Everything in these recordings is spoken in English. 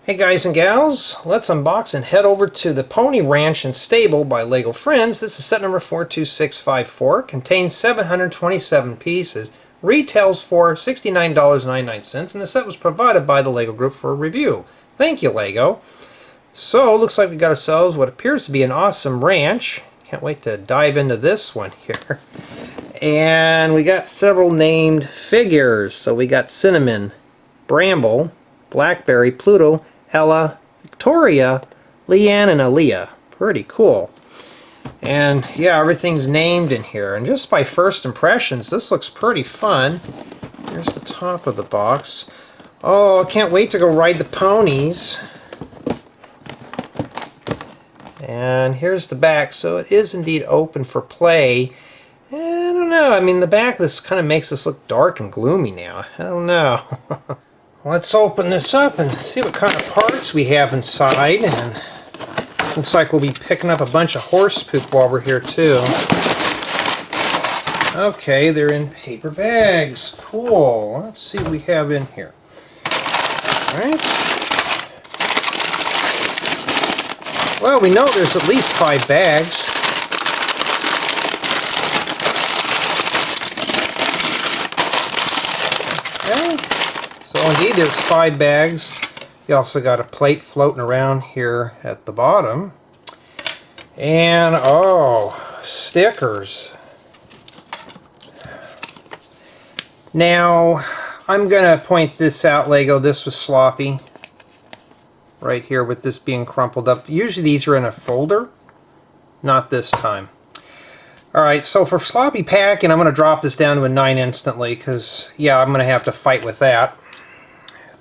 Hey guys and gals, let's unbox and head over to the Pony Ranch and Stable by LEGO Friends. This is set number 42654, contains 727 pieces, retails for $69.99, and the set was provided by the LEGO Group for review. Thank you, LEGO. So, looks like we got ourselves what appears to be an awesome ranch. Can't wait to dive into this one here. And we got several named figures. So we got Cinnamon, Bramble, Blackberry, Pluto, Ella, Victoria, Liann, and Aliya. Pretty cool. And yeah, everything's named in here. And just by first impressions, this looks pretty fun. Here's the top of the box. Oh, I can't wait to go ride the ponies. And here's the back. So it is indeed open for play. I don't know. I mean, the back of this kind of makes this look dark and gloomy now. I don't know. Let's open this up and see what kind of parts we have inside. And looks like we'll be picking up a bunch of horse poop while we're here too. Okay, they're in paper bags. Cool. Let's see what we have in here. Alright. Well, we know there's at least 5 bags. Okay. So indeed there's 5 bags. You also got a plate floating around here at the bottom. And oh, stickers. Now, I'm gonna point this out, LEGO. This was sloppy. Right here with this being crumpled up. Usually these are in a folder. Not this time. Alright, so for sloppy packing, I'm going to drop this down to a 9 instantly, because, yeah, I'm going to have to fight with that.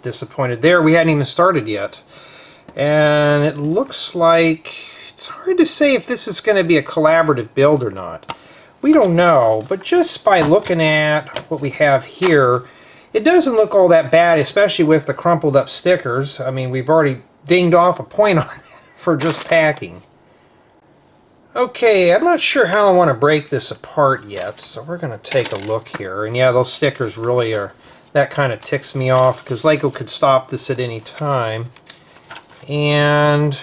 Disappointed there. We hadn't even started yet. And it looks like... it's hard to say if this is going to be a collaborative build or not. We don't know, but just by looking at what we have here, it doesn't look all that bad, especially with the crumpled up stickers. I mean, we've already dinged off a point on it for just packing. Okay, I'm not sure how I want to break this apart yet, so we're going to take a look here. And yeah, those stickers really are, that kind of ticks me off, because LEGO could stop this at any time. And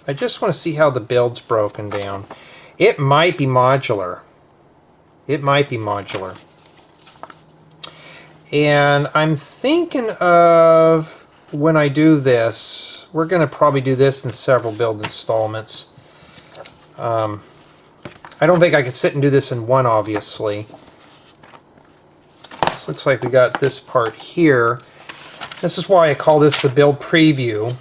I just want to see how the build's broken down. It might be modular. It might be modular. And I'm thinking of, when I do this, we're going to probably do this in several build installments. I don't think I could sit and do this in one, obviously. This looks like we got this part here. This is why I call this the build preview.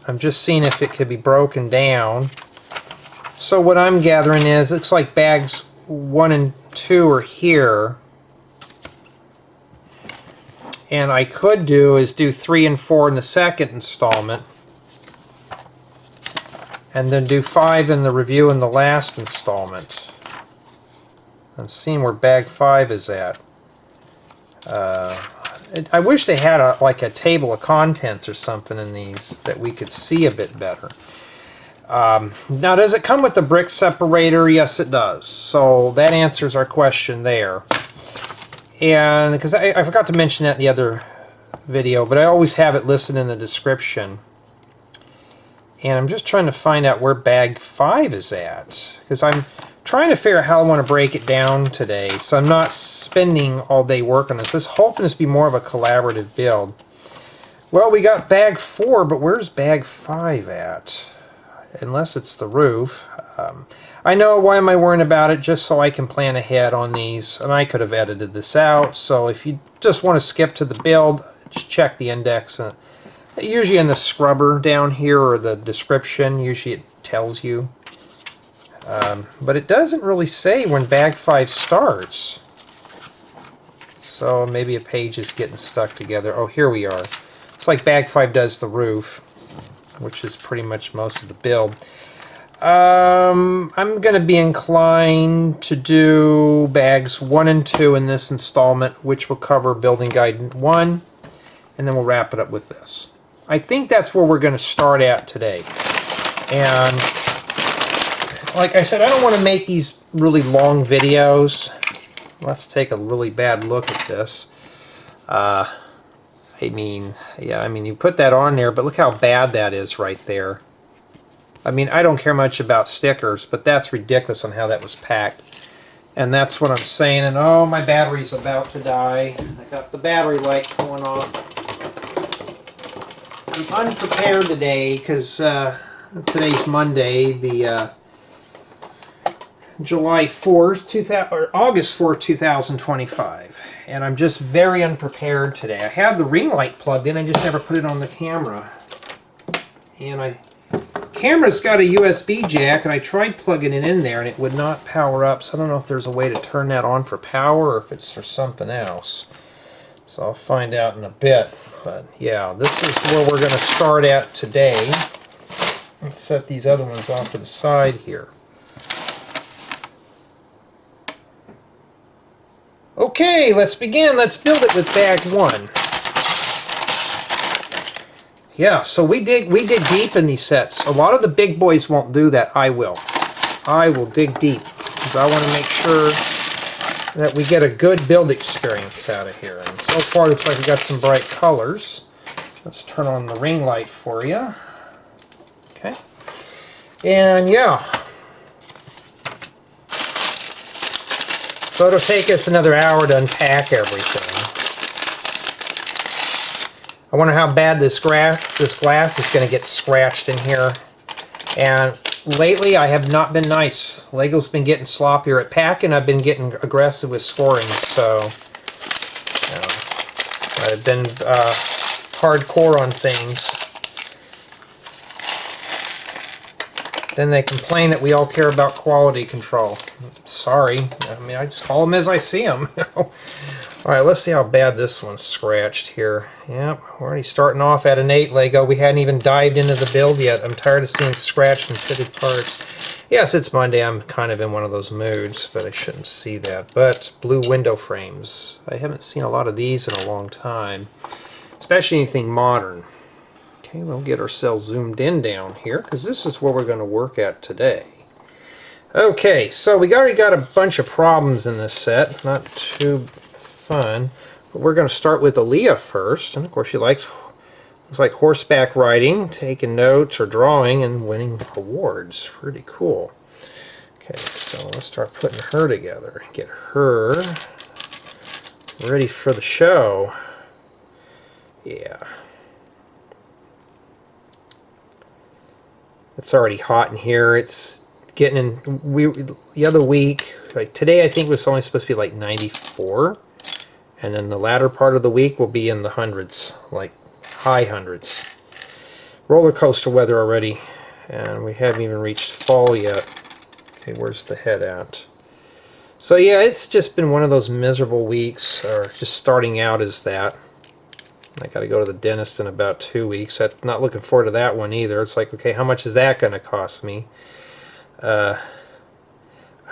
I'm just seeing if it could be broken down. So what I'm gathering is, it looks like bags 1 and 2 are here. And I could do is do 3 and 4 in the second installment. And then do 5 in the review in the last installment. I'm seeing where bag 5 is at. I wish they had like a table of contents or something in these that we could see a bit better. Now, does it come with the brick separator? Yes, it does. So that answers our question there. And because I forgot to mention that in the other video, but I always have it listed in the description. And I'm just trying to find out where bag 5 is at, because I'm trying to figure out how I want to break it down today, so I'm not spending all day working on this. This hoping this to be more of a collaborative build. Well, we got bag 4, but where's bag 5 at? Unless it's the roof. I know, why am I worrying about it? Just so I can plan ahead on these, and I could have edited this out. So if you just want to skip to the build, just check the index. Usually in the scrubber down here, or the description, usually it tells you. But it doesn't really say when bag 5 starts. So maybe a page is getting stuck together. Oh, here we are. It's like bag 5 does the roof, which is pretty much most of the build. I'm going to be inclined to do bags 1 and 2 in this installment, which will cover Building Guide 1, and then we'll wrap it up with this. I think that's where we're going to start at today. And like I said, I don't want to make these really long videos. Let's take a really bad look at this. I mean, yeah, I mean, you put that on there, but look how bad that is right there. I mean, I don't care much about stickers, but that's ridiculous on how that was packed. And that's what I'm saying. And oh, my battery's about to die. I got the battery light going on. I'm unprepared today because today's Monday, the July 4th, or August 4th, 2025. And I'm just very unprepared today. I have the ring light plugged in, I just never put it on the camera. And camera's got a USB jack, and I tried plugging it in there and it would not power up. So I don't know if there's a way to turn that on for power or if it's for something else. So I'll find out in a bit. But yeah, this is where we're going to start at today. Let's set these other ones off to the side here. Okay, let's begin. Let's build it with bag one. Yeah, so we dig deep in these sets. A lot of the big boys won't do that. I will. I will dig deep because I want to make sure that we get a good build experience out of here. And so far, it looks like we got some bright colors. Let's turn on the ring light for you. Okay. And yeah. So it'll take us another hour to unpack everything. I wonder how bad this glass is going to get scratched in here. And lately I have not been nice. Lego's been getting sloppier at packing. I've been getting aggressive with scoring. So I've been hardcore on things. Then they complain that we all care about quality control. Sorry. I mean, I just call them as I see them. Alright, let's see how bad this one's scratched here. Yep, we're already starting off at an 8 Lego. We hadn't even dived into the build yet. I'm tired of seeing scratched and pitted parts. Yes, it's Monday. I'm kind of in one of those moods, but I shouldn't see that. But blue window frames. I haven't seen a lot of these in a long time, especially anything modern. Okay, we'll get ourselves zoomed in down here because this is what we're going to work at today. Okay, so we already got a bunch of problems in this set. Not too fun. But we're going to start with Aliya first. And of course she looks like horseback riding, taking notes or drawing and winning awards. Pretty cool. Okay, so let's start putting her together. Get her ready for the show. Yeah. It's already hot in here. It's getting in. The other week, like today, I think was only supposed to be like 94, and then the latter part of the week will be in the hundreds, like high hundreds. Roller coaster weather already, and we haven't even reached fall yet. Okay, where's the head at? So yeah, it's just been one of those miserable weeks, or just starting out as that. I got to go to the dentist in about 2 weeks. I'm not looking forward to that one either. It's like, okay, how much is that going to cost me? I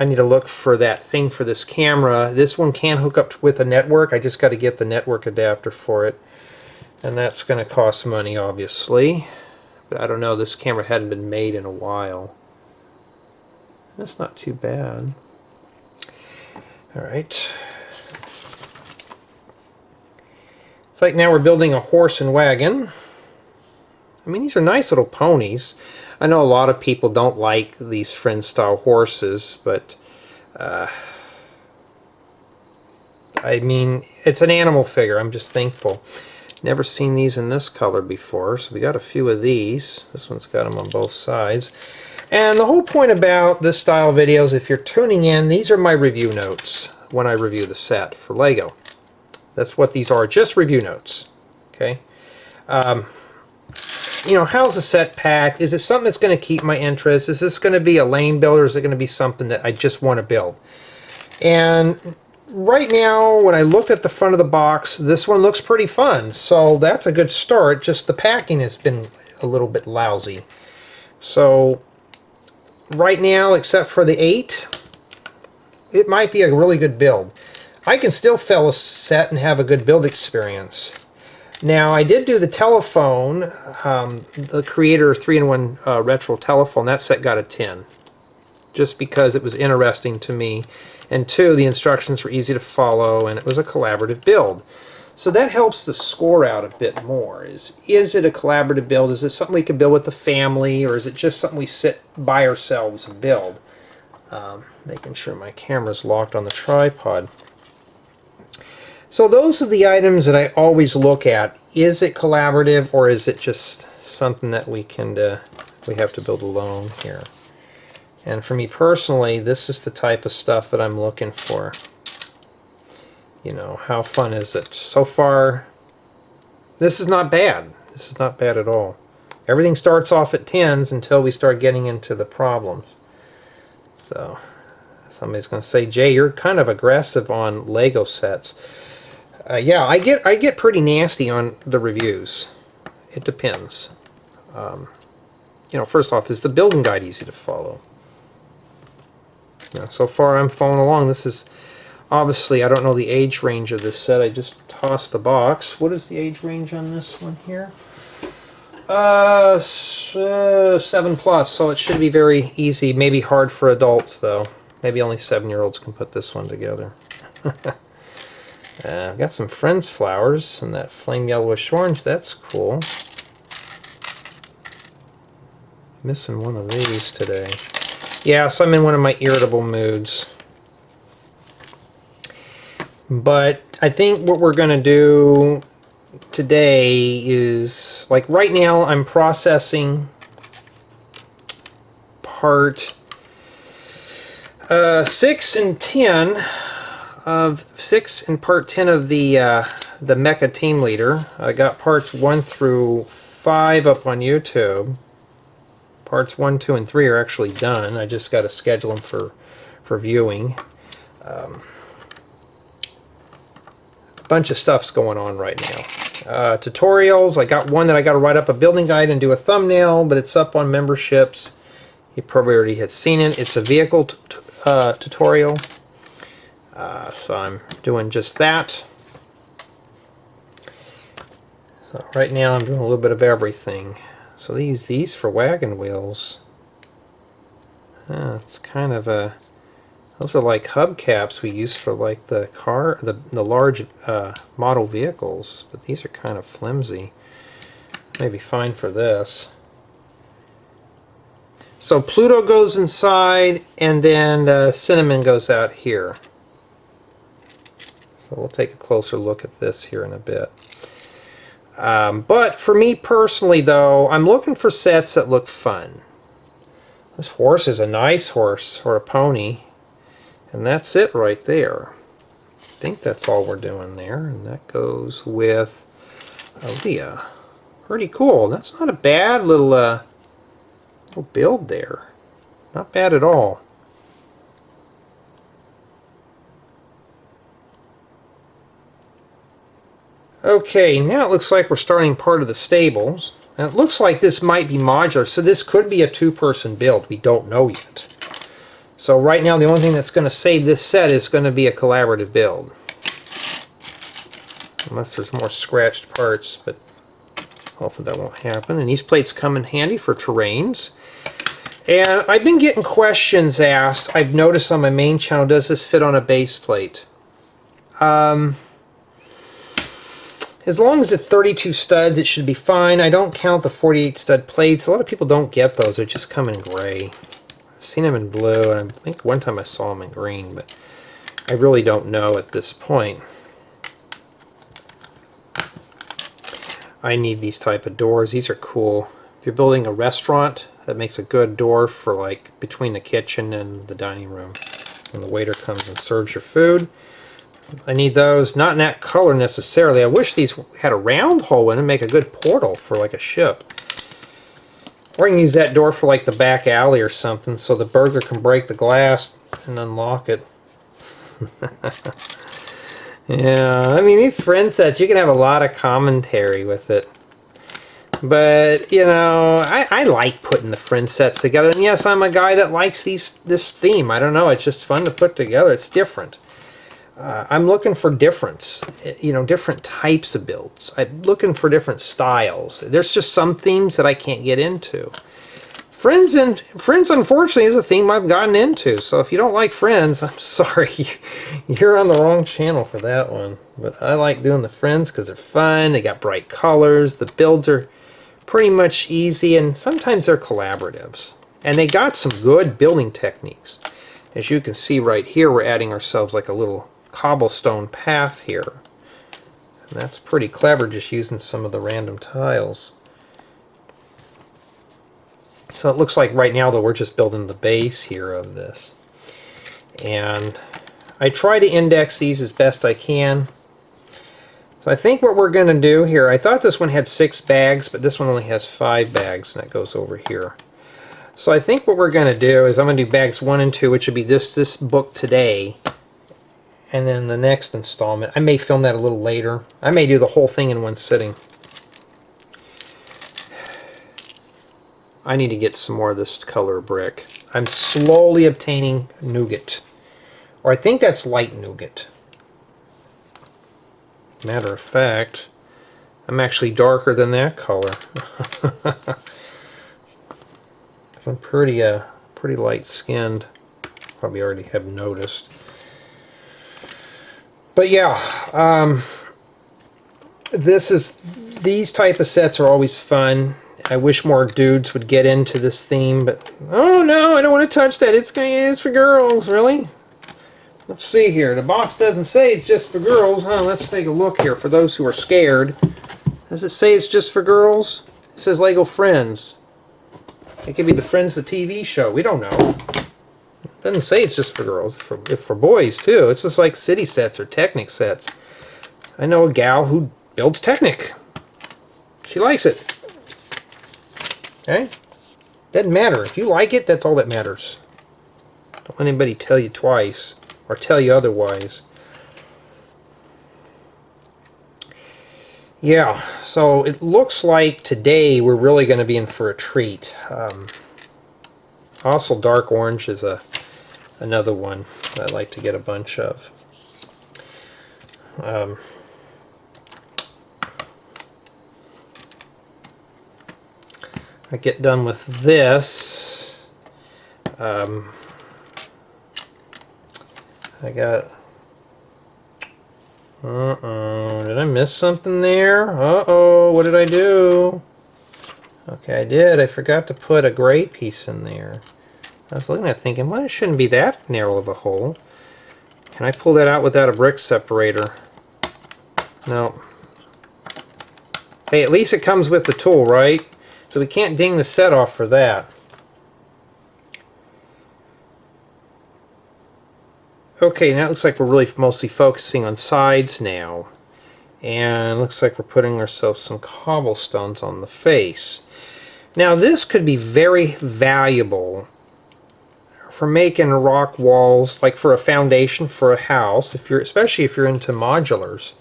need to look for that thing for this camera. This one can hook up with a network. I just got to get the network adapter for it. And that's going to cost money, obviously. But I don't know. This camera hadn't been made in a while. That's not too bad. All right. It's like now we're building a horse and wagon. I mean, these are nice little ponies. I know a lot of people don't like these friend-style horses, but I mean, it's an animal figure. I'm just thankful. Never seen these in this color before, so we got a few of these. This one's got them on both sides. And the whole point about this style of videos, if you're tuning in, these are my review notes when I review the set for Lego. That's what these are, just review notes. Okay. You know, how's the set packed? Is it something that's going to keep my interest? Is this going to be a lane build, or is it going to be something that I just want to build? And right now, when I looked at the front of the box, this one looks pretty fun. So that's a good start. Just the packing has been a little bit lousy. So right now, except for the 8, it might be a really good build. I can still fill a set and have a good build experience. Now, I did do the telephone, the Creator 3-in-1 retro telephone. That set got a 10, just because it was interesting to me. And 2, the instructions were easy to follow, and it was a collaborative build. So that helps the score out a bit more. Is it a collaborative build? Is it something we can build with the family, or is it just something we sit by ourselves and build? Making sure my camera's locked on the tripod. So those are the items that I always look at. Is it collaborative, or is it just something that we have to build alone here? And for me personally, this is the type of stuff that I'm looking for. You know, how fun is it? So far, this is not bad. This is not bad at all. Everything starts off at 10s until we start getting into the problems. So, somebody's going to say, Jay, you're kind of aggressive on Lego sets. Yeah, I get pretty nasty on the reviews. It depends. You know, first off, is the building guide easy to follow? You know, so far I'm following along. This is... Obviously, I don't know the age range of this set. I just tossed the box. What is the age range on this one here? 7+, so it should be very easy. Maybe hard for adults, though. Maybe only 7-year-olds can put this one together. I've got some Friends flowers and that flame yellowish orange. That's cool. Missing one of these today. Yeah, so I'm in one of my irritable moods. But I think what we're going to do today is, like right now I'm processing part 6 and 10 of 6 and part 10 of the Mecha Team Leader. I got parts 1 through 5 up on YouTube. Parts 1, 2, and 3 are actually done. I just got to schedule them for viewing. Bunch of stuff's going on right now. Tutorials. I got one that I got to write up a building guide and do a thumbnail, but it's up on memberships. You probably already had seen it. It's a vehicle tutorial. So I'm doing just that. So right now I'm doing a little bit of everything. So these for wagon wheels. It's kind of a... Those are like hubcaps we use for like the large model vehicles, but these are kind of flimsy. Maybe fine for this. So Pluto goes inside, and then Cinnamon goes out here. So we'll take a closer look at this here in a bit. But for me personally, though, I'm looking for sets that look fun. This horse is a nice horse, or a pony. And that's it right there. I think that's all we're doing there. And that goes with Aliya. Pretty cool. That's not a bad little build there. Not bad at all. Okay, now it looks like we're starting part of the stables. And it looks like this might be modular, so this could be a two-person build. We don't know yet. So right now the only thing that's going to save this set is going to be a collaborative build. Unless there's more scratched parts, but hopefully that won't happen. And these plates come in handy for terrains. And I've been getting questions asked. I've noticed on my main channel, does this fit on a base plate? As long as it's 32 studs, it should be fine. I don't count the 48 stud plates. A lot of people don't get those. They just come in gray. I've seen them in blue, and I think one time I saw them in green, but I really don't know at this point. I need these type of doors. These are cool. If you're building a restaurant, that makes a good door for like between the kitchen and the dining room when the waiter comes and serves your food. I need those, not in that color necessarily. I wish these had a round hole in it and make a good portal for like a ship. Or you can use that door for like the back alley or something so the burglar can break the glass and unlock it. Yeah, I mean, these friend sets, you can have a lot of commentary with it. But, you know, I like putting the friend sets together. And yes, I'm a guy that likes this theme. I don't know, it's just fun to put together. It's different. I'm looking for difference, you know, different types of builds. I'm looking for different styles. There's just some themes that I can't get into. Friends unfortunately is a theme I've gotten into. So if you don't like Friends, I'm sorry, you're on the wrong channel for that one. But I like doing the Friends because they're fun. They got bright colors. The builds are pretty much easy, and sometimes they're collaboratives. And they got some good building techniques. As you can see right here, we're adding ourselves like a little cobblestone path here. And that's pretty clever, just using some of the random tiles. So it looks like right now, though, we're just building the base here of this. And I try to index these as best I can. So I think what we're going to do here, I thought this one had 6 bags, but this one only has 5 bags, and that goes over here. So I think what we're going to do is I'm going to do bags 1 and 2, which would be this book today. And then the next installment, I may film that a little later. I may do the whole thing in one sitting. I need to get some more of this color brick. I'm slowly obtaining nougat. Or I think that's light nougat. Matter of fact, I'm actually darker than that color. Because I'm pretty light skinned. Probably already have noticed. But yeah, these type of sets are always fun. I wish more dudes would get into this theme, but oh no, I don't want to touch that. It's for girls, really? Let's see here. The box doesn't say it's just for girls. Let's take a look here for those who are scared. Does it say it's just for girls? It says Lego Friends. It could be the Friends, the TV show. We don't know. It doesn't say it's just for girls. It's for boys, too. It's just like city sets or Technic sets. I know a gal who builds Technic. She likes it. Okay? Doesn't matter. If you like it, that's all that matters. Don't let anybody tell you twice or tell you otherwise. Yeah, so it looks like today we're really going to be in for a treat. Also, dark orange is another one that I like to get a bunch of. I get done with this. I got... did I miss something there? What did I do? Okay, I did. I forgot to put a gray piece in there. I was looking at it thinking, well, it shouldn't be that narrow of a hole. Can I pull that out without a brick separator? No. Hey, at least it comes with the tool, right? So we can't ding the set off for that. Okay, now it looks like we're really mostly focusing on sides now. And it looks like we're putting ourselves some cobblestones on the face. Now this could be very valuable for making rock walls, like for a foundation for a house, especially if you're into modulars.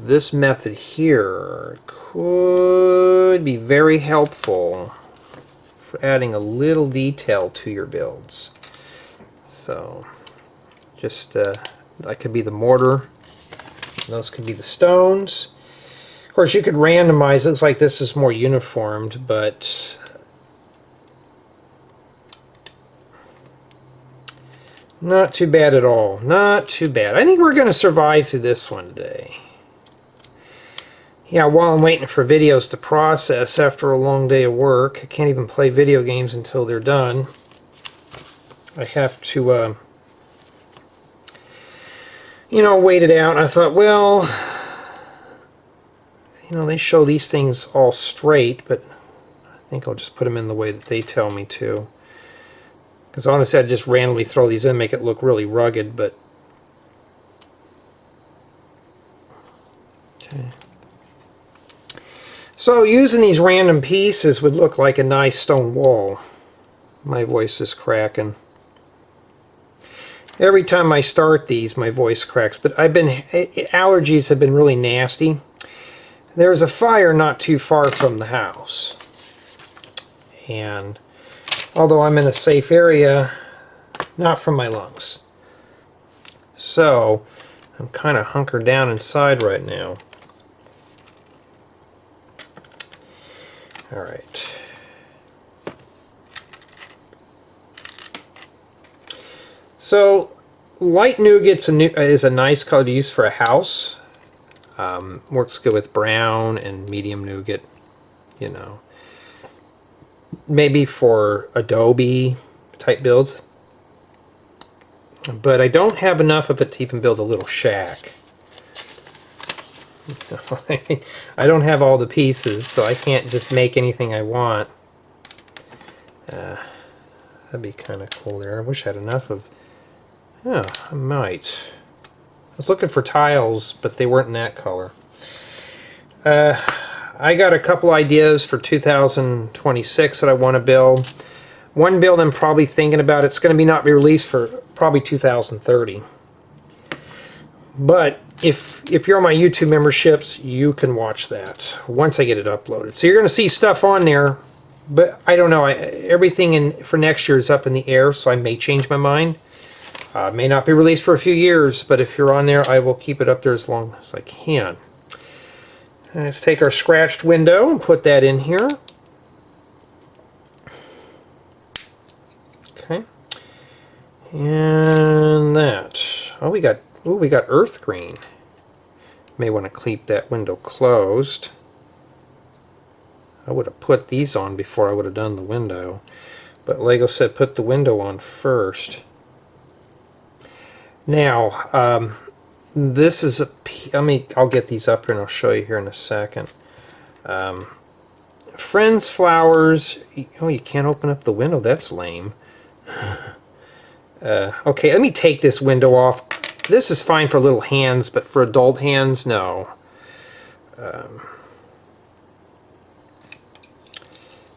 This method here could be very helpful for adding a little detail to your builds. So just that could be the mortar, those could be the stones. Of course, you could randomize. It looks like this is more uniformed, but not too bad at all. Not too bad. I think we're going to survive through this one today. Yeah, while I'm waiting for videos to process after a long day of work, I can't even play video games until they're done. I have to, wait it out. I thought, well, they show these things all straight, but I think I'll just put them in the way that they tell me to. Because honestly, I'd just randomly throw these in, make it look really rugged, but... Okay. So using these random pieces would look like a nice stone wall. My voice is cracking. Every time I start these, my voice cracks. But allergies have been really nasty. There's a fire not too far from the house. And although I'm in a safe area, not from my lungs. So I'm kind of hunkered down inside right now. Alright. So light nougat is a nice color to use for a house. Works good with brown and medium nougat, you know. Maybe for Adobe type builds. But I don't have enough of it to even build a little shack. I don't have all the pieces, so I can't just make anything I want. That'd be kind of cool there. I wish I had enough of... Yeah, I might. I was looking for tiles, but they weren't in that color. I got a couple ideas for 2026 that I want to build. One build I'm probably thinking about, it's going to be not be released for probably 2030. But if you're on my YouTube memberships, you can watch that once I get it uploaded. So you're going to see stuff on there, but I don't know. Everything for next year is up in the air, so I may change my mind. May not be released for a few years, but if you're on there, I will keep it up there as long as I can. Let's take our scratched window and put that in here. Okay. And that. Oh, we got earth green. May want to keep that window closed. I would have put these on before I would have done the window, but Lego said put the window on first. Now, this is a... I'll get these up here and I'll show you here in a second. Friends flowers. Oh, you can't open up the window. That's lame. Okay, let me take this window off. This is fine for little hands, but for adult hands, no.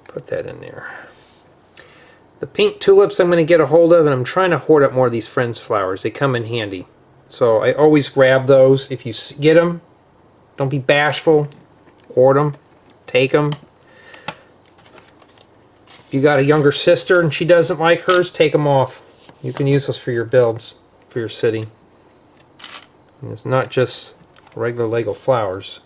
Put that in there. The pink tulips I'm going to get a hold of, and I'm trying to hoard up more of these Friends flowers. They come in handy. So I always grab those. If you get them, don't be bashful. Hoard them. Take them. If you got a younger sister and she doesn't like hers, take them off. You can use those for your builds, for your city. And it's not just regular Lego flowers.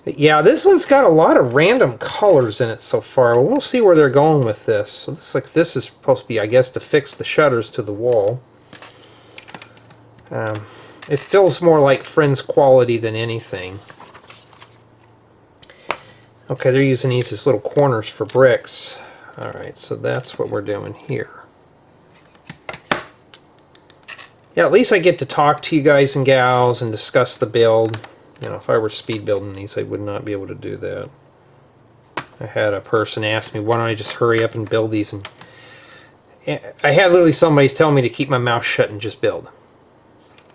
Yeah, this one's got a lot of random colors in it so far. We'll see where they're going with this. So this is supposed to be, I guess, to fix the shutters to the wall. It feels more like Friends quality than anything. Okay, they're using these as little corners for bricks. Alright, so that's what we're doing here. Yeah, at least I get to talk to you guys and gals and discuss the build. You know, if I were speed building these, I would not be able to do that. I had a person ask me, why don't I just hurry up and build these? And I had literally somebody tell me to keep my mouth shut and just build.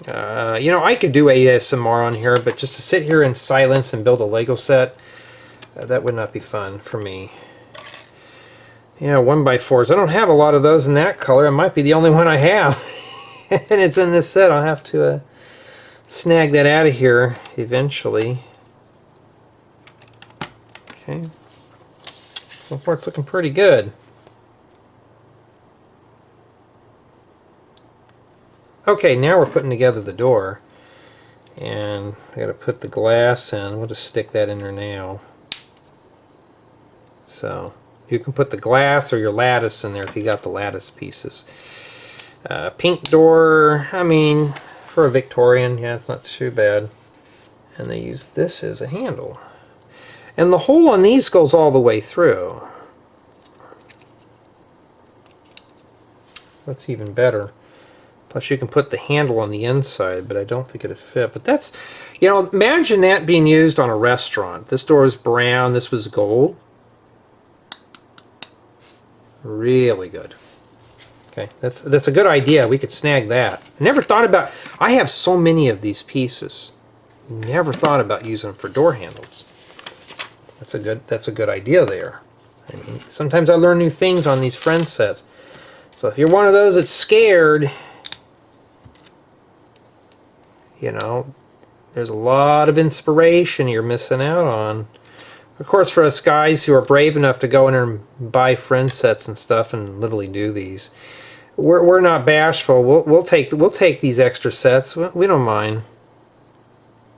You know, I could do ASMR on here, but just to sit here in silence and build a Lego set, that would not be fun for me. Yeah, 1x4s. I don't have a lot of those in that color. It might be the only one I have. And it's in this set. I'll have to snag that out of here eventually. Okay. So far it's looking pretty good. Okay, now we're putting together the door. And I gotta put the glass in. We'll just stick that in there now. So you can put the glass or your lattice in there if you got the lattice pieces. Pink door, I mean, for a Victorian, yeah, it's not too bad. And they use this as a handle. And the hole on these goes all the way through. That's even better. Plus you can put the handle on the inside, but I don't think it'd fit. But that's, you know, imagine that being used on a restaurant. This door is brown, this was gold. Really good. Okay, that's a good idea. We could snag that. I never thought about... I have so many of these pieces. Never thought about using them for door handles. That's a good idea there. I mean, sometimes I learn new things on these Friends sets. So if you're one of those that's scared, you know, there's a lot of inspiration you're missing out on. Of course, for us guys who are brave enough to go in there and buy Friends sets and stuff and literally do these, we're not bashful. We'll take these extra sets. We don't mind.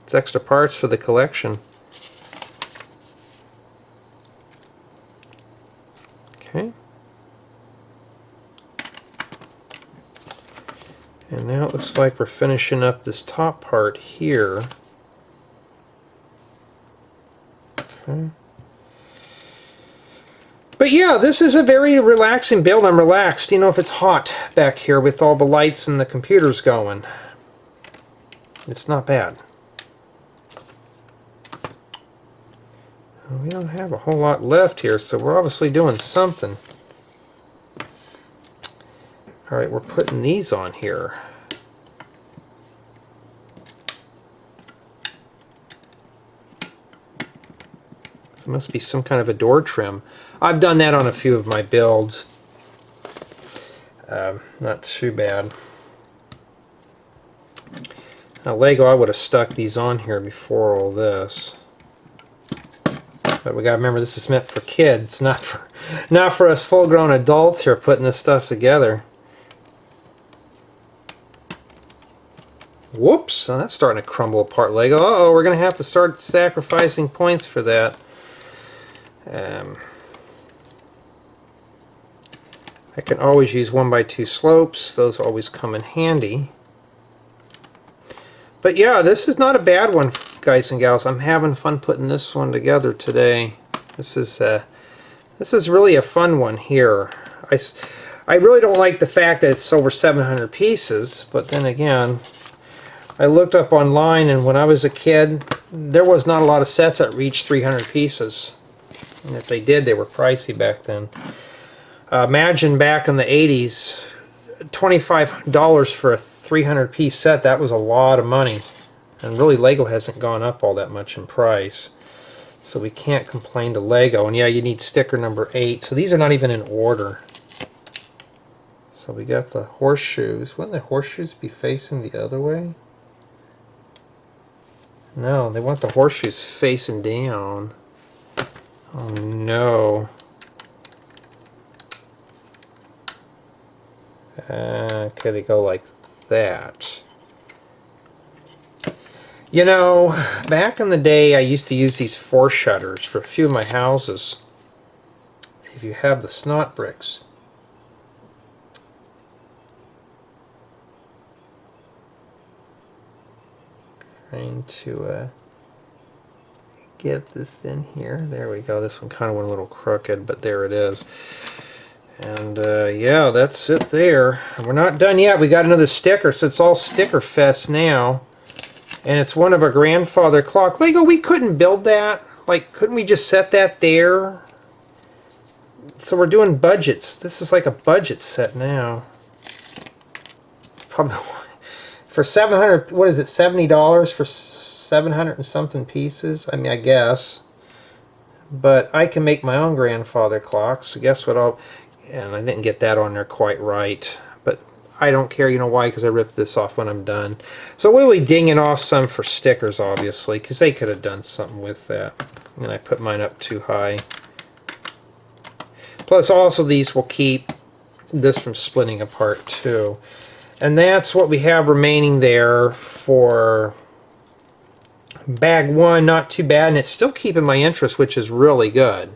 It's extra parts for the collection. Okay. And now it looks like we're finishing up this top part here. Okay. But yeah, this is a very relaxing build. I'm relaxed. You know, if it's hot back here with all the lights and the computers going, it's not bad. We don't have a whole lot left here, so we're obviously doing something. Alright, we're putting these on here. So it must be some kind of a door trim. I've done that on a few of my builds. Not too bad. Now Lego, I would have stuck these on here before all this. But we gotta remember this is meant for kids, not for us full-grown adults here putting this stuff together. Whoops, that's starting to crumble apart, Lego. Uh-oh, we're gonna have to start sacrificing points for that. I can always use 1x2 slopes. Those always come in handy. But yeah, this is not a bad one, guys and gals. I'm having fun putting this one together today. This is really a fun one here. I really don't like the fact that it's over 700 pieces, but then again, I looked up online, and when I was a kid, there was not a lot of sets that reached 300 pieces. And if they did, they were pricey back then. Imagine back in the 80s, $25 for a 300-piece set. That was a lot of money. And really, Lego hasn't gone up all that much in price. So we can't complain to Lego. And yeah, you need sticker number 8. So these are not even in order. So we got the horseshoes. Wouldn't the horseshoes be facing the other way? No, they want the horseshoes facing down. Oh no. Could it go like that? You know, back in the day I used to use these 4 shutters for a few of my houses. If you have the snot bricks. Trying to get this in here. There we go. This one kind of went a little crooked, but there it is. And yeah, that's it there. And we're not done yet. We got another sticker, so it's all sticker fest now. And it's one of a grandfather clock. Lego, we couldn't build that. Like, couldn't we just set that there? So we're doing budgets. This is like a budget set now. Probably for 700, what is it, $70 for 700 and something pieces? I mean, I guess. But I can make my own grandfather clock, so guess what and I didn't get that on there quite right. But I don't care, you know why? Because I ripped this off when I'm done. So we'll be dinging off some for stickers, obviously, because they could have done something with that. And I put mine up too high. Plus, also, these will keep this from splitting apart, too. And that's what we have remaining there for bag 1. Not too bad, and it's still keeping my interest, which is really good.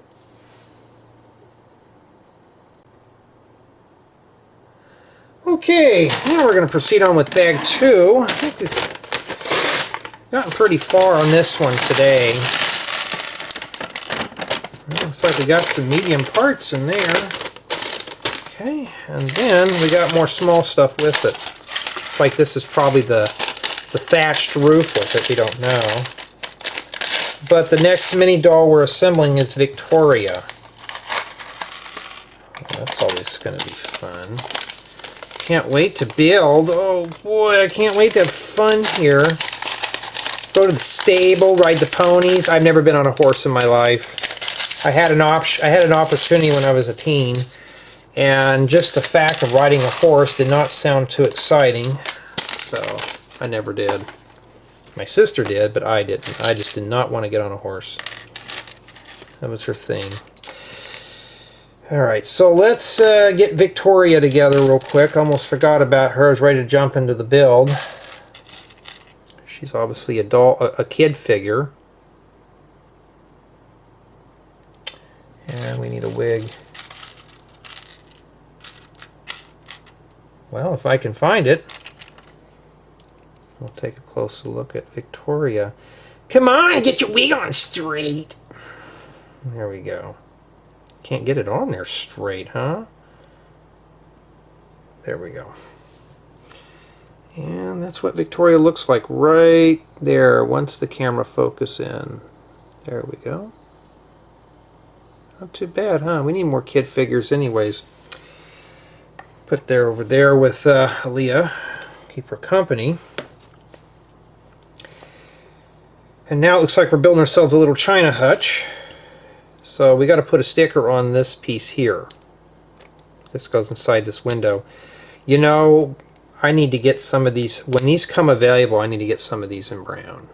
Okay, now we're going to proceed on with bag 2. I think we've gotten pretty far on this one today. Well, looks like we got some medium parts in there. Okay, and then we got more small stuff with it. It's like this is probably the thatched roof with it, we don't know. But the next mini doll we're assembling is Victoria. That's always going to be fun. Can't wait to build. Oh boy, I can't wait to have fun here. Go to the stable, ride the ponies. I've never been on a horse in my life. I had an opportunity when I was a teen, and just the fact of riding a horse did not sound too exciting, so I never did. My sister did, but I didn't. I just did not want to get on a horse. That was her thing. Alright, so let's get Victoria together real quick. Almost forgot about her. I was ready to jump into the build. She's obviously a kid figure. And we need a wig. Well, if I can find it. We'll take a closer look at Victoria. Come on, get your wig on straight. There we go. Can't get it on there straight, huh? There we go. And that's what Victoria looks like right there once the camera focus in. There we go. Not too bad, huh? We need more kid figures anyways. Put there over there with Aliya. Keep her company. And now it looks like we're building ourselves a little China hutch. So we got to put a sticker on this piece here. This goes inside this window. You know, I need to get some of these, when these come available, I need to get some of these in brown.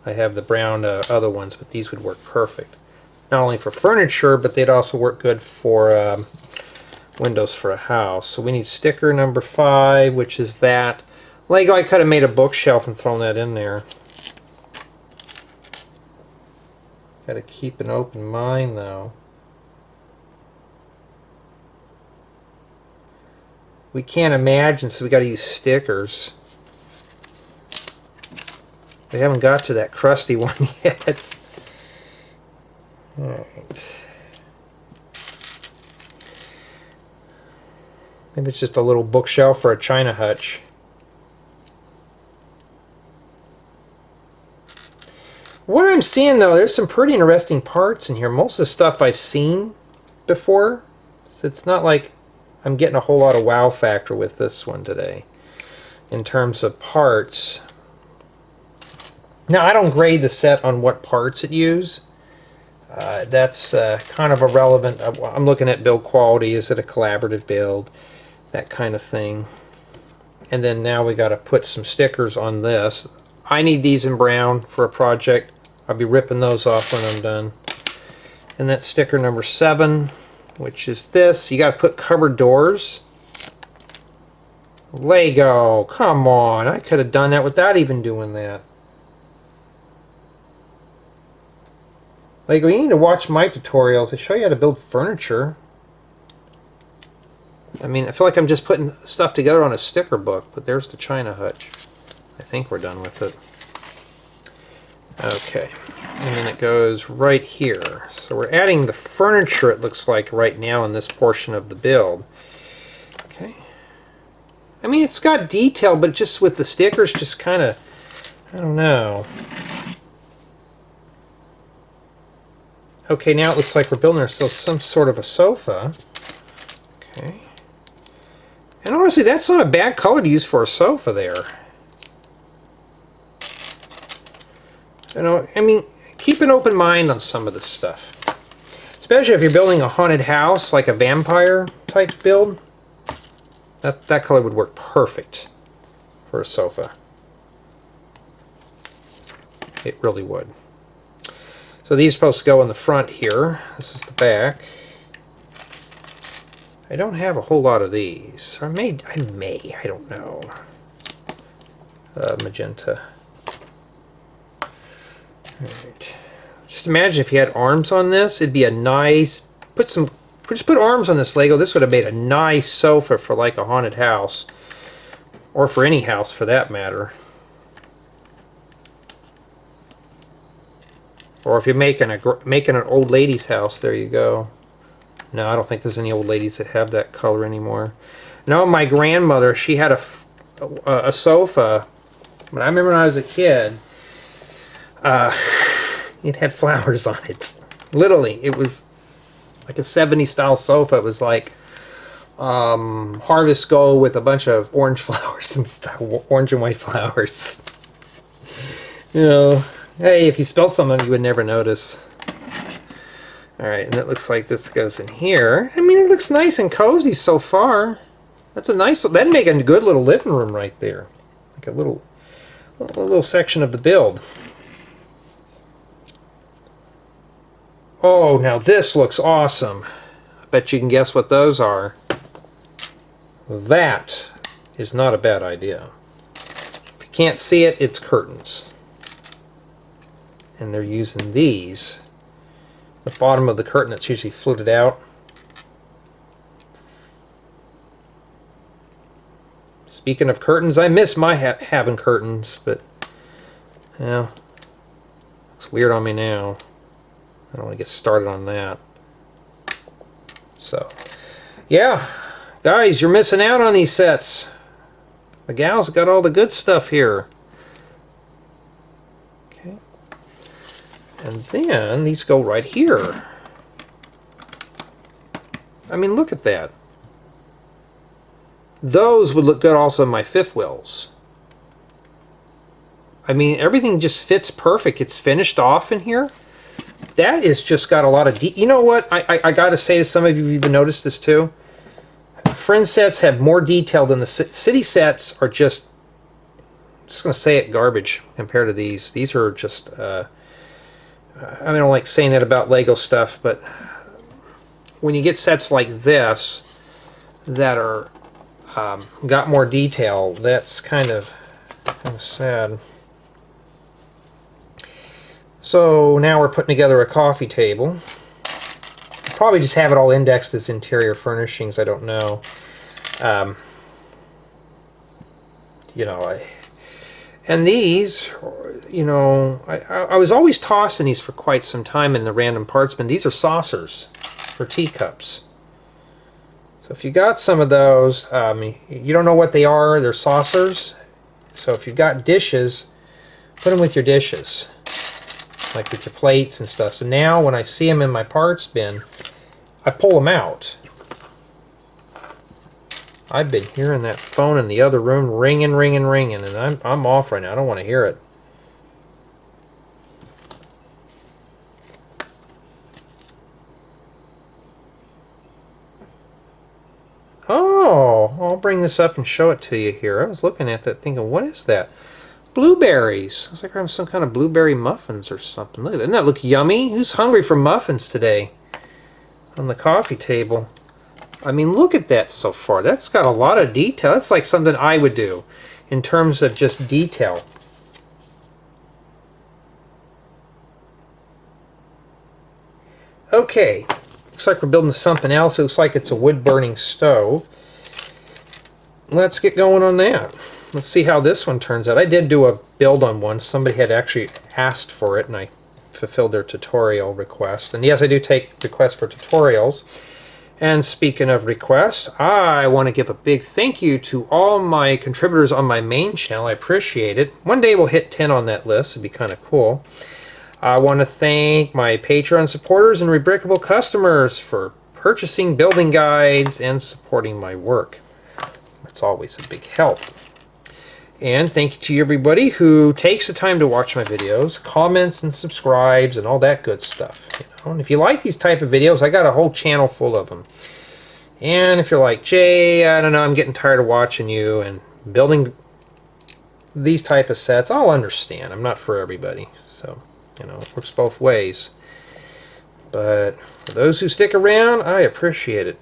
I have the brown other ones, but these would work perfect. Not only for furniture, but they'd also work good for windows for a house. So we need sticker number 5, which is that. Lego, I could have made a bookshelf and thrown that in there. Got to keep an open mind, though. We can't imagine, so we got to use stickers. They haven't got to that crusty one yet. Alright. Maybe it's just a little bookshelf for a China hutch. What I'm seeing, though, there's some pretty interesting parts in here. Most of the stuff I've seen before. So it's not like I'm getting a whole lot of wow factor with this one today in terms of parts. Now, I don't grade the set on what parts it uses. That's kind of irrelevant. I'm looking at build quality. Is it a collaborative build? That kind of thing. And then now we got to put some stickers on this. I need these in brown for a project. I'll be ripping those off when I'm done. And that's sticker number 7, which is this. You got to put cupboard doors. Lego, come on. I could have done that without even doing that. Lego, you need to watch my tutorials. I show you how to build furniture. I mean, I feel like I'm just putting stuff together on a sticker book, but there's the China hutch. I think we're done with it. Okay, and then it goes right here. So we're adding the furniture, it looks like, right now in this portion of the build. Okay. I mean, it's got detail, but just with the stickers, just kind of, I don't know. Okay, now it looks like we're building ourselves some sort of a sofa. Okay. And honestly, that's not a bad color to use for a sofa there. You know, I mean, keep an open mind on some of this stuff. Especially if you're building a haunted house, like a vampire type build. That color would work perfect for a sofa. It really would. So these are supposed to go in the front here. This is the back. I don't have a whole lot of these. Or I may, I don't know. Magenta. Alright. Just imagine if you had arms on this, it'd be a nice, just put arms on this Lego. This would have made a nice sofa for like a haunted house. Or for any house for that matter. Or if you're making an old lady's house, there you go. No, I don't think there's any old ladies that have that color anymore. No, my grandmother, she had a sofa. But I remember when I was a kid, it had flowers on it. Literally, it was like a 70s style sofa. It was like harvest gold with a bunch of orange flowers and stuff, orange and white flowers. You know, hey, if you spelled something, you would never notice. All right, and it looks like this goes in here. I mean, it looks nice and cozy so far. That's a nice. That'd make a good little living room right there, like a little section of the build. Oh, now this looks awesome. I bet you can guess what those are. That is not a bad idea. If you can't see it, it's curtains. And they're using these. The bottom of the curtain that's usually fluted out. Speaking of curtains, I miss my having curtains, but yeah, looks weird on me now. I don't want to get started on that. So, yeah, guys, you're missing out on these sets. The gal's got all the good stuff here. Okay, and then these go right here. I mean, look at that. Those would look good also in my fifth wheels. I mean, everything just fits perfect. It's finished off in here. That is just got a lot of you know what? I got to say to some of you, you've even noticed this too. Friend sets have more detail than the city sets are just going to say it, garbage compared to these. These are just, I don't like saying that about Lego stuff, but when you get sets like this that are got more detail, that's kind of sad. So now we're putting together a coffee table. Probably just have it all indexed as interior furnishings. I don't know. You know, and these, you know, I was always tossing these for quite some time in the random parts bin. These are saucers for teacups. So if you got some of those, you don't know what they are, they're saucers. So if you've got dishes, put them with your dishes, like with your plates and stuff. So now when I see them in my parts bin, I pull them out. I've been hearing that phone in the other room ringing, and I'm off right now. I don't want to hear it. Oh, I'll bring this up and show it to you here. I was looking at that thinking, what is that? Blueberries. It's like I'm some kind of blueberry muffins or something. Look at that. Doesn't that look yummy? Who's hungry for muffins today? On the coffee table. I mean, look at that so far. That's got a lot of detail. That's like something I would do in terms of just detail. Okay. Looks like we're building something else. It looks like it's a wood-burning stove. Let's get going on that. Let's see how this one turns out. I did do a build on one. Somebody had actually asked for it, and I fulfilled their tutorial request. And yes, I do take requests for tutorials. And speaking of requests, I want to give a big thank you to all my contributors on my main channel. I appreciate it. One day we'll hit 10 on that list. It'd be kind of cool. I want to thank my Patreon supporters and Rebrickable customers for purchasing building guides and supporting my work. That's always a big help. And thank you to everybody who takes the time to watch my videos, comments and subscribes and all that good stuff. You know? And if you like these type of videos, I got a whole channel full of them. And if you're like, Jay, I don't know, I'm getting tired of watching you and building these type of sets, I'll understand. I'm not for everybody. So, you know, it works both ways. But for those who stick around, I appreciate it.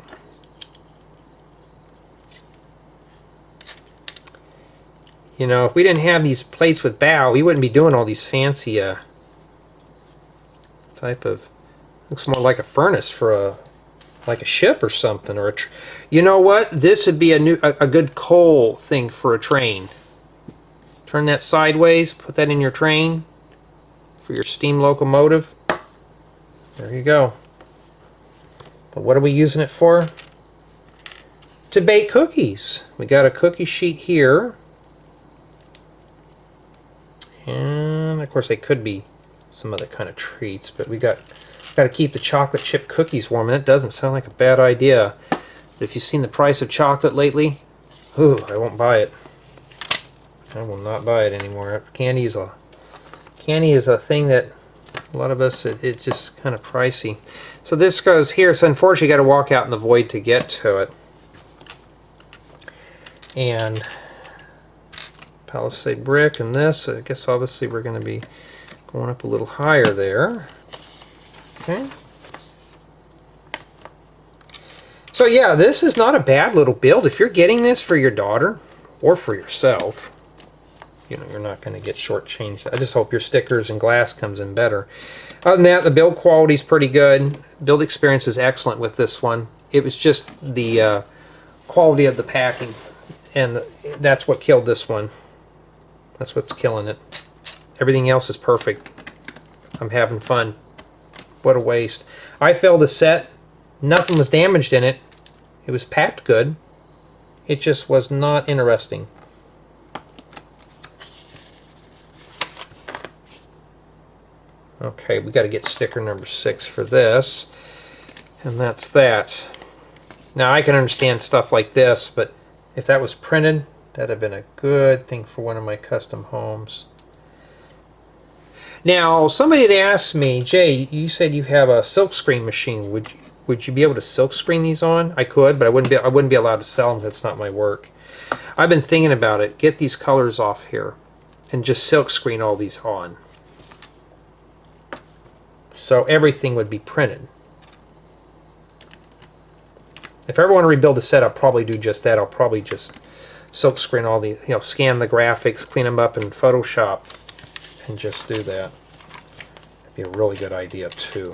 You know, if we didn't have these plates with bow, we wouldn't be doing all these fancy type of, looks more like a furnace for like a ship or something, or you know what? This would be a good coal thing for a train. Turn that sideways, put that in your train for your steam locomotive. There you go. But what are we using it for? To bake cookies. We got a cookie sheet here. And of course they could be some other kind of treats, but we got to keep the chocolate chip cookies warm, and it doesn't sound like a bad idea. But if you've seen the price of chocolate lately, ooh, I won't buy it. I will not buy it anymore. Candy is a thing that a lot of us, it's just kind of pricey. So this goes here, so unfortunately you got to walk out in the void to get to it. And Palisade brick and this, I guess obviously we're going to be going up a little higher there. Okay. So yeah, this is not a bad little build. If you're getting this for your daughter or for yourself, you know, you're not going to get shortchanged. I just hope your stickers and glass comes in better. Other than that, the build quality is pretty good. Build experience is excellent with this one. It was just the quality of the packing and that's what killed this one. That's what's killing it. Everything else is perfect. I'm having fun. What a waste. I filled the set. Nothing was damaged in it. It was packed good. It just was not interesting. Okay, we got to get sticker number 6 for this. And that's that. Now I can understand stuff like this, but if that was printed, that'd have been a good thing for one of my custom homes. Now, somebody had asked me, Jay, you said you have a silkscreen machine. Would you be able to silkscreen these on? I could, but I wouldn't be allowed to sell them. That's not my work. I've been thinking about it. Get these colors off here and just silkscreen all these on. So everything would be printed. If I ever want to rebuild a set, I'll probably do just that. I'll probably just silkscreen all the, scan the graphics, clean them up in Photoshop, and just do that. That'd be a really good idea too.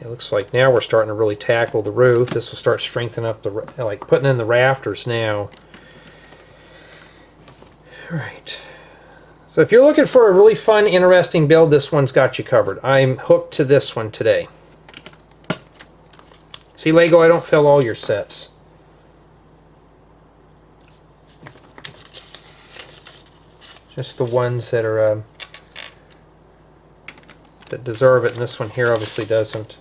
It looks like now we're starting to really tackle the roof. This will start strengthening up the, like putting in the rafters now. All right. So if you're looking for a really fun, interesting build, this one's got you covered. I'm hooked to this one today. See, Lego, I don't fill all your sets. Just the ones that are that deserve it, and this one here obviously doesn't.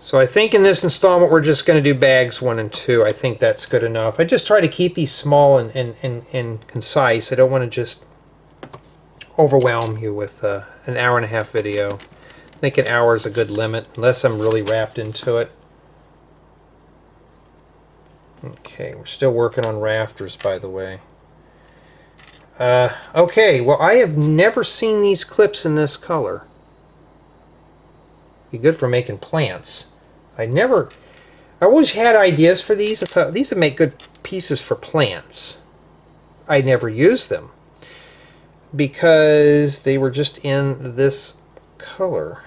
So I think in this installment we're just going to do bags 1 and 2. I think that's good enough. I just try to keep these small and concise. I don't want to just overwhelm you with an 1.5 hour video. I think an hour is a good limit, unless I'm really wrapped into it. Okay, we're still working on rafters, by the way. Okay, well, I have never seen these clips in this color. Be good for making plants. I always had ideas for these. I thought these would make good pieces for plants. I never used them because they were just in this color.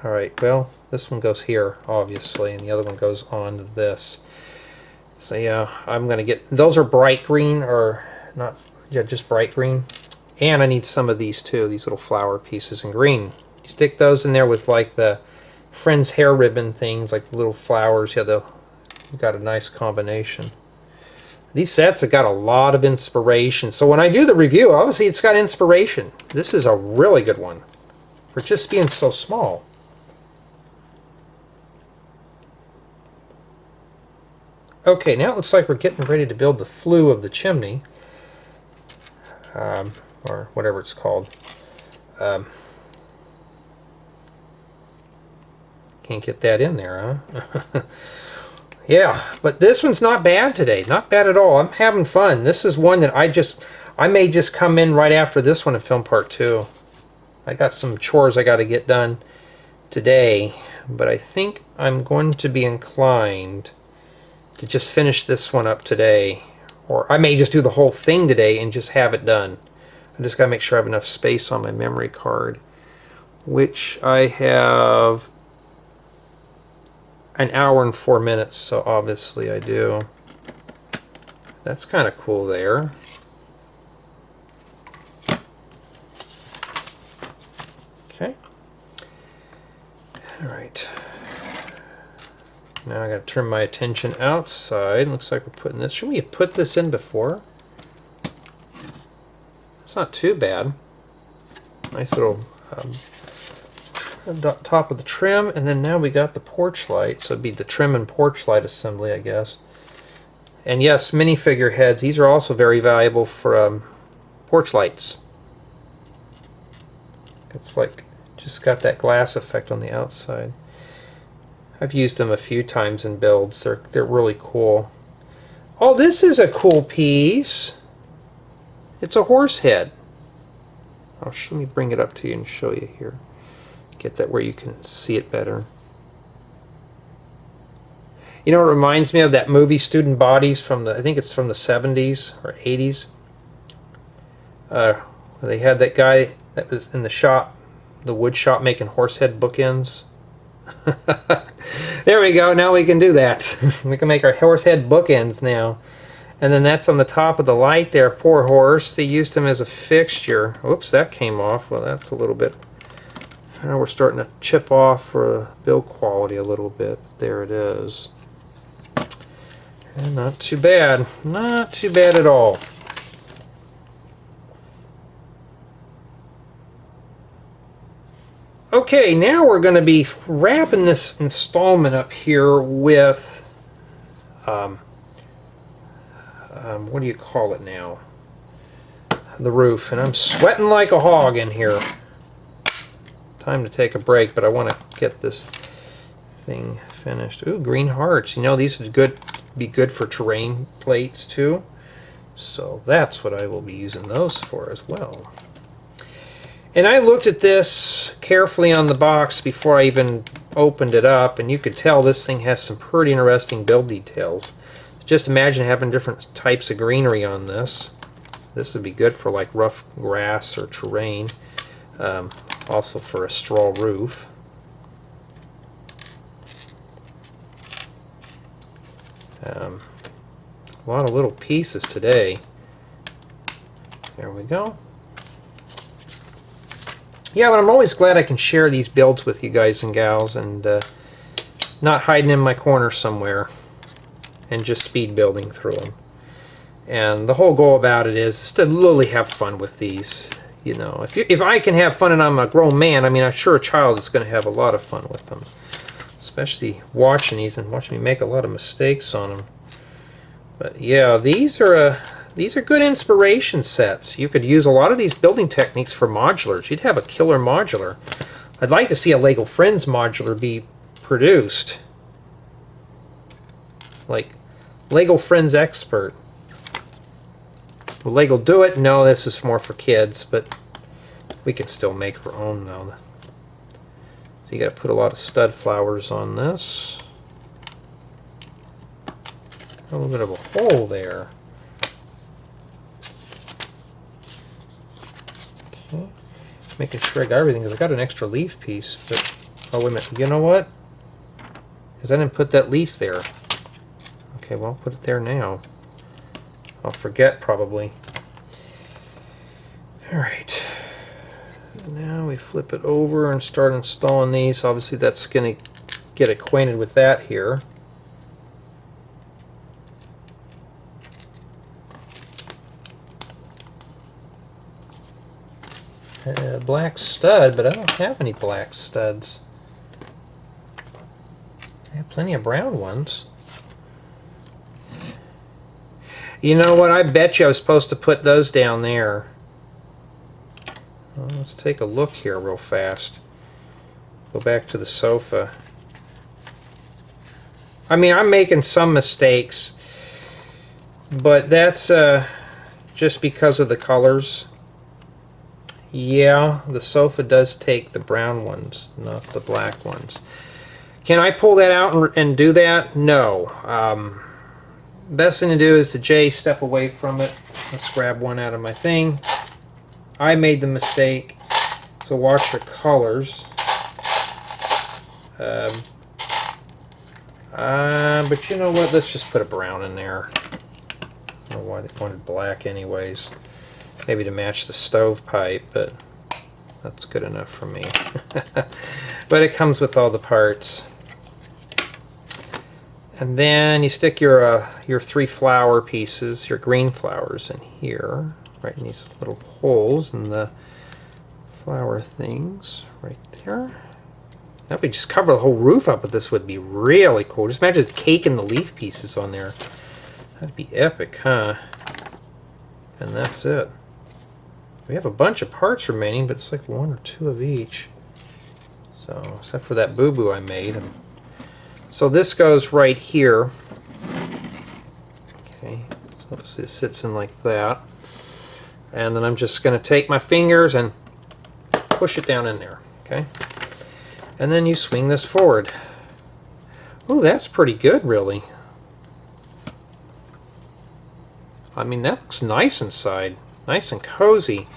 Alright, well, this one goes here, obviously, and the other one goes on to this. So yeah, I'm going to get... Those are bright green, or not... Yeah, just bright green. And I need some of these too, these little flower pieces in green. You stick those in there with like the Friends hair ribbon things, like the little flowers. Yeah, you've got a nice combination. These sets have got a lot of inspiration. So when I do the review, obviously it's got inspiration. This is a really good one for just being so small. Okay, now it looks like we're getting ready to build the flue of the chimney. Or whatever it's called. Can't get that in there, huh? Yeah, but this one's not bad today. Not bad at all. I'm having fun. This is one that I may just come in right after this one and film part 2. I got some chores I got to get done today, but I think I'm going to be inclined to just finish this one up today. Or I may just do the whole thing today and just have it done. I just got to make sure I have enough space on my memory card, which I have 1 hour and 4 minutes, so obviously I do. That's kind of cool there. Okay. All right. Now I got to turn my attention outside. Looks like we're putting this. Should we have put this in before? It's not too bad. Nice little top of the trim, and then now we got the porch light. So it'd be the trim and porch light assembly, I guess. And yes, minifigure heads. These are also very valuable for porch lights. It's like just got that glass effect on the outside. I've used them a few times in builds. They're really cool. Oh, this is a cool piece. It's a horse head. Let me bring it up to you and show you here. Get that where you can see it better. You know, it reminds me of that movie Student Bodies from I think it's from the 70s or 80s. They had that guy that was in the shop the wood shop making horsehead bookends. There we go. Now we can do that. We can make our horsehead bookends now. And then that's on the top of the light there. Poor horse. They used him as a fixture. Oops, that came off. Well, that's a little bit... Now we're starting to chip off for build quality a little bit. There it is. And not too bad. Not too bad at all. Okay, now we're going to be wrapping this installment up here with, what do you call it now? The roof. And I'm sweating like a hog in here. Time to take a break, but I want to get this thing finished. Ooh, green hearts. You know, these would be good for terrain plates too. So that's what I will be using those for as well. And I looked at this carefully on the box before I even opened it up, and you could tell this thing has some pretty interesting build details. Just imagine having different types of greenery on this. This would be good for like rough grass or terrain. Also for a straw roof. A lot of little pieces today. There we go. Yeah, but I'm always glad I can share these builds with you guys and gals, and not hiding in my corner somewhere and just speed building through them. And the whole goal about it is to really have fun with these. You know, if I can have fun and I'm a grown man, I mean, I'm sure a child is going to have a lot of fun with them. Especially watching these and watching me make a lot of mistakes on them. But yeah, these are good inspiration sets. You could use a lot of these building techniques for modulars. You'd have a killer modular. I'd like to see a Lego Friends modular be produced. Like Lego Friends Expert. Will Lego do it? No, this is more for kids, but we can still make our own though. So you got to put a lot of stud flowers on this. A little bit of a hole there. Okay. Making sure I got everything because I got an extra leaf piece. But oh, wait a minute. You know what? Because I didn't put that leaf there. Okay, well, I'll put it there now. I'll forget probably. Alright. Now we flip it over and start installing these. Obviously that's going to get acquainted with that here. Black stud, but I don't have any black studs. I have plenty of brown ones. You know what? I bet you I was supposed to put those down there. Well, let's take a look here real fast. Go back to the sofa. I mean, I'm making some mistakes, but that's just because of the colors. Yeah, the sofa does take the brown ones, not the black ones. Can I pull that out and do that? No. Best thing to do is to step away from it. Let's grab one out of my thing. I made the mistake, so watch your colors. But you know what? Let's just put a brown in there. I don't know why they wanted black anyways. Maybe to match the stovepipe, but that's good enough for me. But it comes with all the parts. And then you stick your 3 flower pieces, your green flowers, in here, right in these little holes in the flower things, right there. Now if we just cover the whole roof up with this, would be really cool. Just imagine caking the leaf pieces on there. That'd be epic, huh? And that's it. We have a bunch of parts remaining, but it's like 1 or 2 of each. So, except for that boo-boo I made. So this goes right here. Okay, so it sits in like that. And then I'm just going to take my fingers and push it down in there. Okay, and then you swing this forward. Oh, that's pretty good, really. I mean, that looks nice inside. Nice and cozy.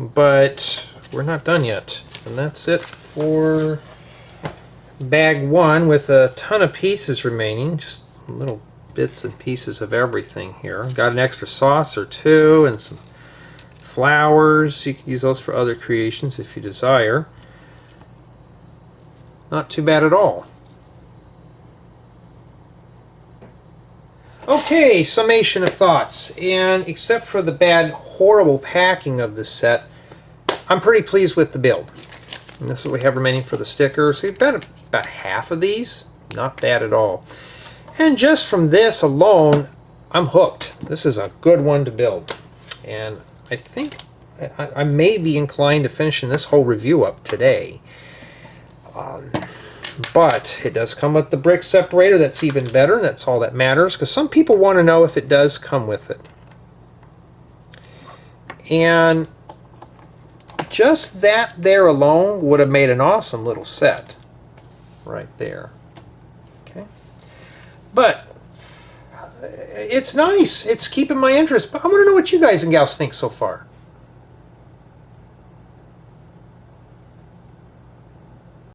but we're not done yet. And that's it for bag 1 with a ton of pieces remaining. Just little bits and pieces of everything here. Got an extra saucer too, and some flowers. You can use those for other creations if you desire. Not too bad at all. Okay, summation of thoughts. And except for the bad, horrible packing of this set, I'm pretty pleased with the build. And this is what we have remaining for the stickers. We've got about half of these. Not bad at all. And just from this alone, I'm hooked. This is a good one to build. And I think I may be inclined to finishing this whole review up today. But it does come with the brick separator. That's even better. That's all that matters, because some people want to know if it does come with it. And just that there alone would have made an awesome little set right there. Okay, but it's nice. It's keeping my interest. But I want to know what you guys and gals think so far.